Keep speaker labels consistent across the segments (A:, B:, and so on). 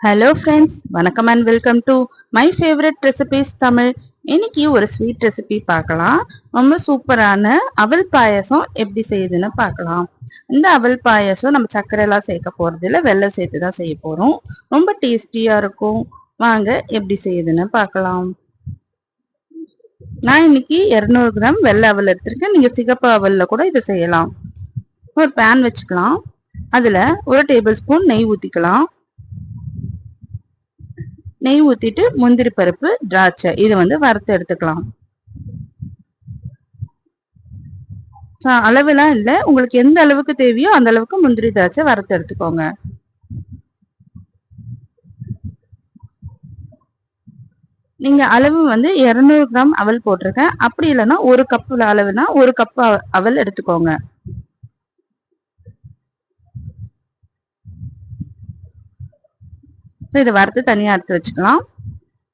A: Hello friends, வணக்கம் and welcome to my favourite recipes Tamil. இன்னைக்கு ஒரு ஸ்வீட் ரெசிபி பார்க்கலாம். ரொம்ப சூப்பரான அவல் பாயசம் எப்படி செய்யுதுன்னு பார்க்கலாம். இந்த அவல் பாயசம் நம்ம சர்க்கரை எல்லாம் சேர்க்க போறது இல்லை, வெல்லம் சேர்த்து தான் செய்ய போறோம். ரொம்ப டேஸ்டியா இருக்கும். வாங்க எப்படி செய்யுதுன்னு பார்க்கலாம். நான் இன்னைக்கு 200 கிராம் வெள்ளை அவல் எடுத்திருக்கேன். நீங்க சிகப்பு அவல்ல கூட இதை செய்யலாம். ஒரு பேன் வச்சுக்கலாம். அதுல 1 டேபிள் ஸ்பூன் நெய் ஊத்திக்கலாம். நெய் ஊத்திட்டு முந்திரி பருப்பு, திராட்சை இது வறுத்து எடுத்துக்கலாம். அளவெல்லாம் இல்ல, உங்களுக்கு எந்த அளவுக்கு தேவையோ அந்த அளவுக்கு முந்திரி திராட்சை வறுத்து எடுத்துக்கோங்க. நீங்க அளவு 200 கிராம் அவல் போட்டிருக்கேன். அப்படி இல்லைன்னா 1 கப் அளவுனா 1 கப் அவல் எடுத்துக்கோங்க. இதை வறுத்து தனியா எடுத்து வச்சுக்கலாம்.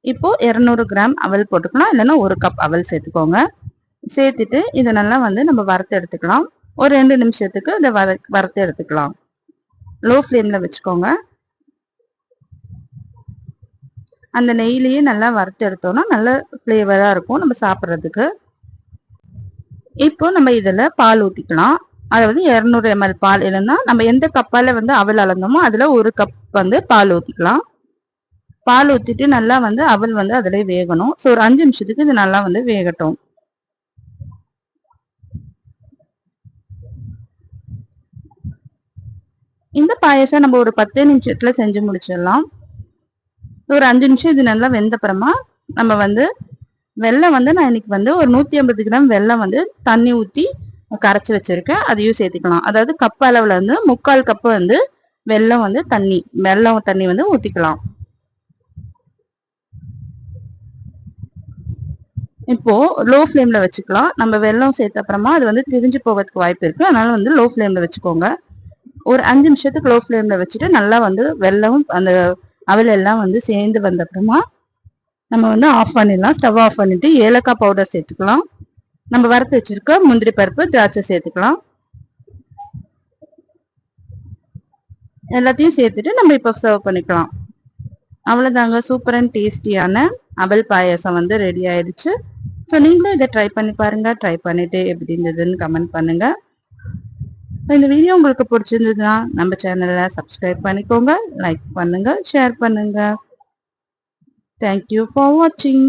A: இப்போ 200 கிராம் அவல் போட்டுக்கலாம், இல்லைன்னா 1 கப் அவல் சேர்த்துக்கோங்க. சேர்த்துட்டு இதை நல்லா நம்ம வறுத்து எடுத்துக்கலாம். ஒரு 2 நிமிஷத்துக்கு இதை வறுத்து எடுத்துக்கலாம். லோ ஃப்ளேம்ல வச்சுக்கோங்க. அந்த நெய்யிலேயே நல்லா வறுத்து எடுத்தோம்னா நல்ல ஃப்ளேவரா இருக்கும் நம்ம சாப்பிட்றதுக்கு. இப்போ நம்ம இதுல பால் ஊத்திக்கலாம். அதாவது 200 ml பால், இல்லைன்னா நம்ம எந்த கப்பால அவல் அளந்தோமோ அதுல 1 கப் பால் ஊத்திக்கலாம். பால் ஊத்திட்டு நல்லா அவல் அதுல வேகணும். ஸோ ஒரு 5 நிமிஷத்துக்கு இது நல்லா வேகட்டும். இந்த பாயசம் நம்ம ஒரு 10 நிமிஷத்துல செஞ்சு முடிச்சிடலாம். ஒரு 5 நிமிஷம் இது நல்லா வெந்தப்புறமா நம்ம வெல்லம் நான் இன்னைக்கு ஒரு 150 கிராம் வெல்லம் தண்ணி ஊத்தி கரைச்சி வச்சிருக்கேன். அதையும் சேர்த்துக்கலாம். அதாவது கப் அளவுல 3/4 கப் வெல்லம் தண்ணி ஊத்திக்கலாம். இப்போ லோ ஃப்ளேம்ல வச்சுக்கலாம். நம்ம வெல்லம் சேர்த்த அப்புறமா அது திரிஞ்சு போகிறதுக்கு வாய்ப்பு இருக்கு. அதனால லோ ஃப்ளேம்ல வச்சுக்கோங்க. ஒரு 5 நிமிஷத்துக்கு லோ ஃப்ளேம்ல வச்சுட்டு நல்லா வெல்லம் அந்த அவல் எல்லாம் சேர்ந்து வந்த அப்புறமா நம்ம ஆஃப் பண்ணிடலாம். ஸ்டவ் ஆஃப் பண்ணிட்டு ஏலக்காய் பவுடர் சேர்த்துக்கலாம். நம்ம வறுத்து வச்சிருக்க முந்திரி பருப்பு, திராட்சை சேர்த்துக்கலாம். எல்லாத்தையும் சேர்த்துட்டு நம்ம இப்போ சர்வ் பண்ணிக்கலாம். அவ்வளவுதாங்க, சூப்பர் அண்ட் டேஸ்டியான அவல் பாயசம் ரெடி ஆயிடுச்சு. ஸோ நீங்களும் இதை ட்ரை பண்ணி பாருங்க. ட்ரை பண்ணிட்டு எப்படி இருந்ததுன்னு கமெண்ட் பண்ணுங்க. இந்த வீடியோ உங்களுக்கு பிடிச்சிருந்ததுன்னா நம்ம சேனலை சப்ஸ்கிரைப் பண்ணிக்கோங்க, லைக் பண்ணுங்க, ஷேர் பண்ணுங்க. தேங்க்யூ ஃபார் வாட்சிங்.